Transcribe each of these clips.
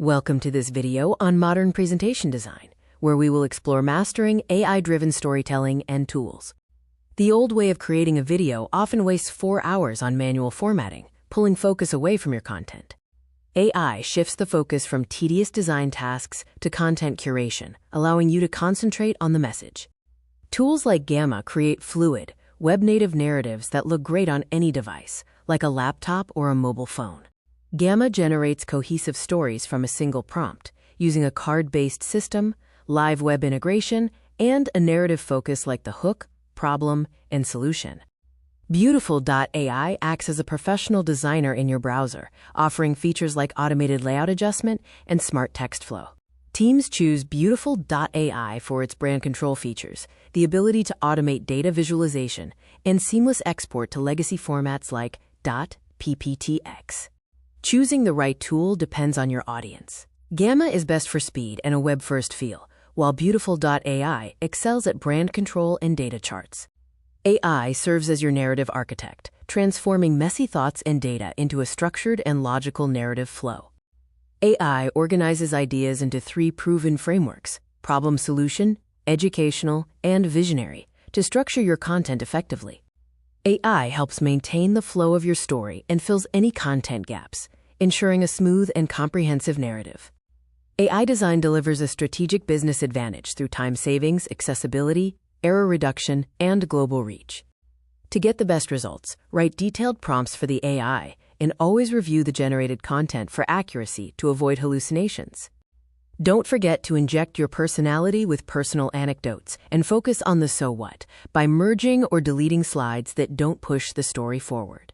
Welcome to this video on modern presentation design, where we will explore mastering AI-driven storytelling and tools. The old way of creating a video often wastes 4 hours on manual formatting, pulling focus away from your content. AI shifts the focus from tedious design tasks to content curation, allowing you to concentrate on the message. Tools like Gamma create fluid, web-native narratives that look great on any device, like a laptop or a mobile phone. Gamma generates cohesive stories from a single prompt, using a card-based system, live web integration, and a narrative focus like the hook, problem, and solution. Beautiful.ai acts as a professional designer in your browser, offering features like automated layout adjustment and smart text flow. Teams choose Beautiful.ai for its brand control features, the ability to automate data visualization, and seamless export to legacy formats like .pptx. Choosing the right tool depends on your audience. Gamma is best for speed and a web-first feel, while Beautiful.ai excels at brand control and data charts. AI serves as your narrative architect, transforming messy thoughts and data into a structured and logical narrative flow. AI organizes ideas into 3 proven frameworks: problem solution, educational, and visionary, to structure your content effectively. AI helps maintain the flow of your story and fills any content gaps, ensuring a smooth and comprehensive narrative. AI design delivers a strategic business advantage through time savings, accessibility, error reduction, and global reach. To get the best results, write detailed prompts for the AI and always review the generated content for accuracy to avoid hallucinations. Don't forget to inject your personality with personal anecdotes and focus on the so what by merging or deleting slides that don't push the story forward.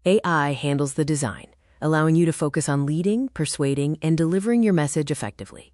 AI handles the design, allowing you to focus on leading, persuading, and delivering your message effectively.